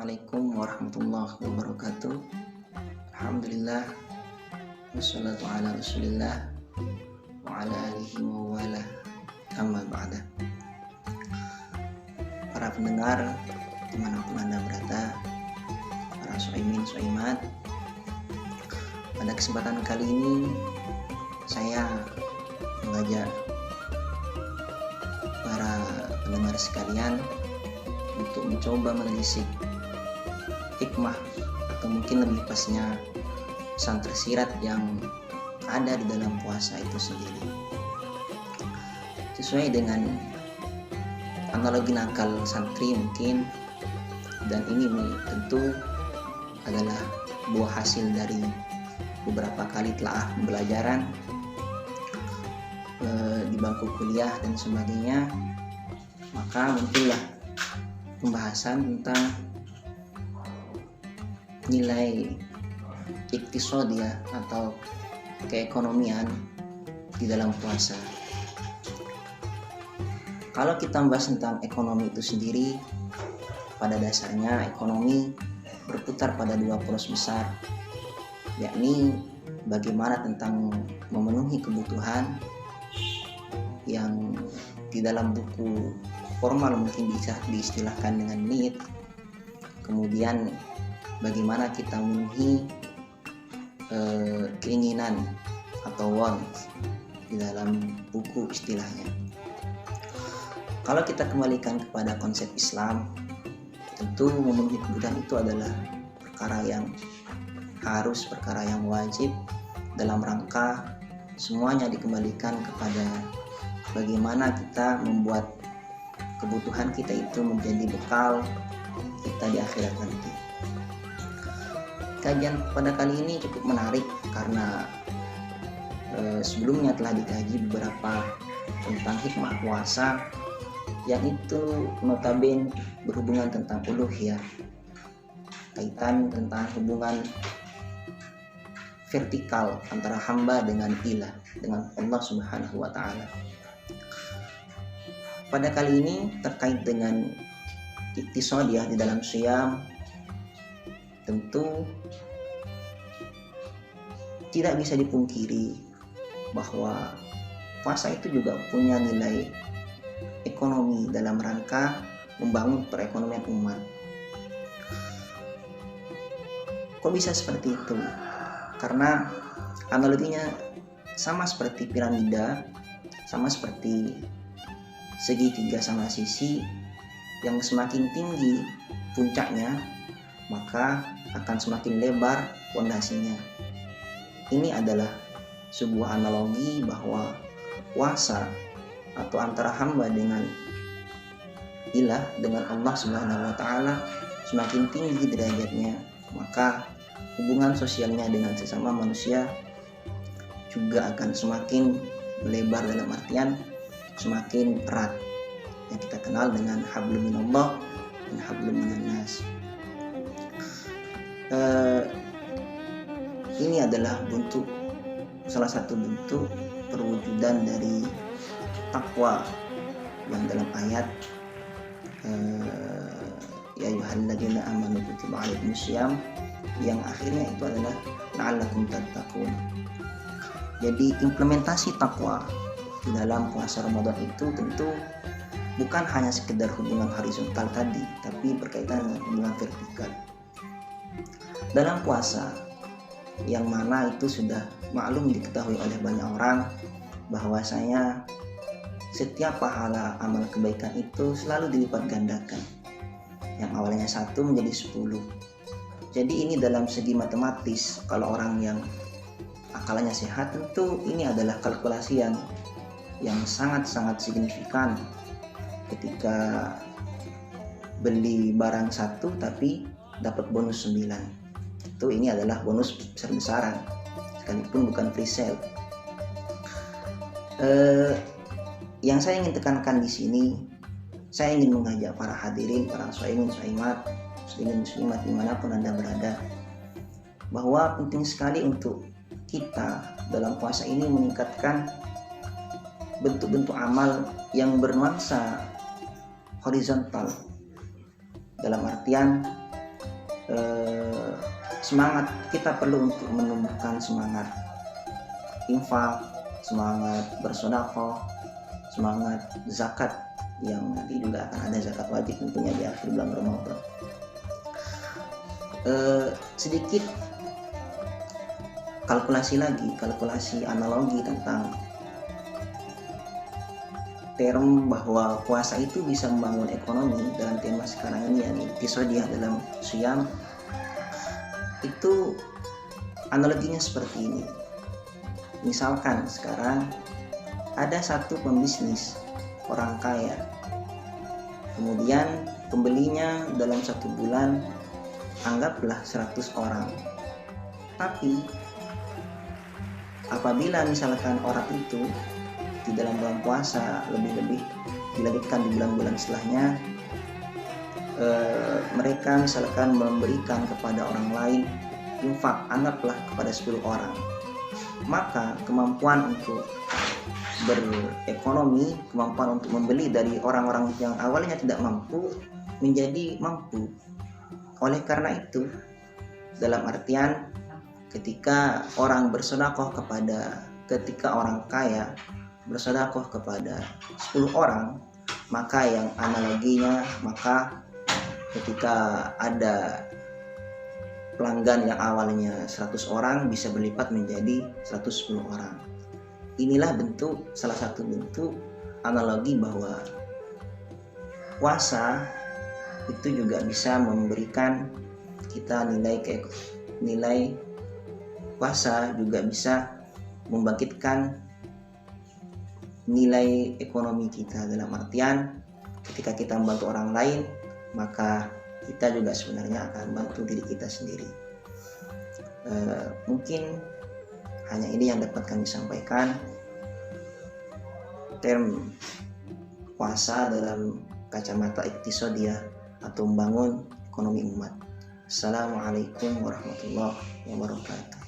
Assalamualaikum warahmatullahi wabarakatuh. Alhamdulillah, wassalatu ala rasulillah wa ala alihi wa wala, amma ba'da. Para pendengar dimanapun Anda berada, para soimin soimat, pada kesempatan kali ini saya mengajak para pendengar sekalian untuk mencoba menelisik hikmah atau mungkin lebih pasnya pesan tersirat yang ada di dalam puasa itu sendiri. Sesuai dengan analogi nakal santri mungkin, dan ini tentu adalah buah hasil dari beberapa kali telah pembelajaran di bangku kuliah dan sebagainya, maka muncullah pembahasan tentang nilai iktisodiyah atau keekonomian di dalam puasa. Kalau kita membahas tentang ekonomi itu sendiri, pada dasarnya ekonomi berputar pada dua poros besar, yakni bagaimana tentang memenuhi kebutuhan yang di dalam buku formal mungkin bisa diistilahkan dengan need, kemudian bagaimana kita memenuhi keinginan atau wants di dalam buku istilahnya. Kalau kita kembalikan kepada konsep Islam, tentu memenuhi kebutuhan itu adalah perkara yang harus, perkara yang wajib, dalam rangka semuanya dikembalikan kepada bagaimana kita membuat kebutuhan kita itu menjadi bekal kita di akhirat nanti. Kajian pada kali ini cukup menarik karena sebelumnya telah dikaji beberapa tentang hikmah puasa yang itu notabene berhubungan tentang uluhiyah, kaitan tentang hubungan vertikal antara hamba dengan ilah, dengan Allah Subhanahu wa Ta'ala. Pada kali ini terkait dengan iktisodiyah di dalam syam, tentu tidak bisa dipungkiri bahwa puasa itu juga punya nilai ekonomi dalam rangka membangun perekonomian umat. Kok bisa seperti itu? Karena analoginya sama seperti piramida, sama seperti segitiga sama sisi, yang semakin tinggi puncaknya maka akan semakin lebar pondasinya. Ini adalah sebuah analogi bahwa puasa atau antara hamba dengan ilah, dengan Allah Subhanahu wa Ta'ala, semakin tinggi derajatnya, maka hubungan sosialnya dengan sesama manusia juga akan semakin melebar, dalam artian semakin erat, yang kita kenal dengan hablum minallah dan hablum minannas. Ini adalah salah satu bentuk perwujudan dari takwa yang dalam ayat ya ayyuhalladzina amanu kutiba alaikumussyam, yang akhirnya itu adalah la'allakum tattaqun. Jadi implementasi takwa di dalam puasa Ramadan itu tentu bukan hanya sekedar hubungan horizontal tadi, tapi berkaitan dengan hubungan vertikal. Dalam puasa, yang mana itu sudah maklum diketahui oleh banyak orang, bahwasanya setiap pahala amal kebaikan itu selalu dilipat gandakan. Yang awalnya 1 menjadi 10. Jadi ini dalam segi matematis, kalau orang yang akalnya sehat, tentu ini adalah kalkulasi yang sangat-sangat signifikan ketika beli barang 1 tapi dapat bonus 9. Itu ini adalah bonus besar-besaran, sekalipun bukan free sale. Yang saya ingin tekankan di sini, saya ingin mengajak para hadirin, para soimin soimat, muslimin muslimat dimanapun Anda berada, bahwa penting sekali untuk kita dalam puasa ini meningkatkan bentuk-bentuk amal yang bernuansa horizontal, dalam artian semangat, kita perlu untuk menumbuhkan semangat infak, semangat bersedekah, semangat zakat, yang nanti juga akan ada zakat wajib tentunya di akhir bulan Ramadan. Sedikit kalkulasi analogi tentang term bahwa puasa itu bisa membangun ekonomi dalam tema sekarang ini, yakni iqtisadiyah dalam Syam. Itu analoginya seperti ini. Misalkan sekarang ada satu pembisnis orang kaya, kemudian pembelinya dalam satu bulan anggaplah 100 orang. Tapi apabila misalkan orang itu di dalam bulan puasa, lebih-lebih dilanjutkan di bulan-bulan setelahnya, mereka misalkan memberikan kepada orang lain infak, anggaplah kepada 10 orang, maka kemampuan untuk berekonomi, kemampuan untuk membeli dari orang-orang yang awalnya tidak mampu menjadi mampu. Oleh karena itu, dalam artian ketika orang orang kaya bersedekah kepada 10 orang, maka yang analoginya, maka ketika ada pelanggan yang awalnya 100 orang bisa berlipat menjadi 110 orang. Inilah salah satu bentuk analogi bahwa puasa itu juga bisa memberikan kita nilai puasa juga bisa membangkitkan nilai ekonomi kita, dalam artian ketika kita membantu orang lain, maka kita juga sebenarnya akan membantu diri kita sendiri. Mungkin hanya ini yang dapat kami sampaikan, term puasa dalam kacamata iqtisadiyah atau membangun ekonomi umat. Assalamualaikum warahmatullahi wabarakatuh.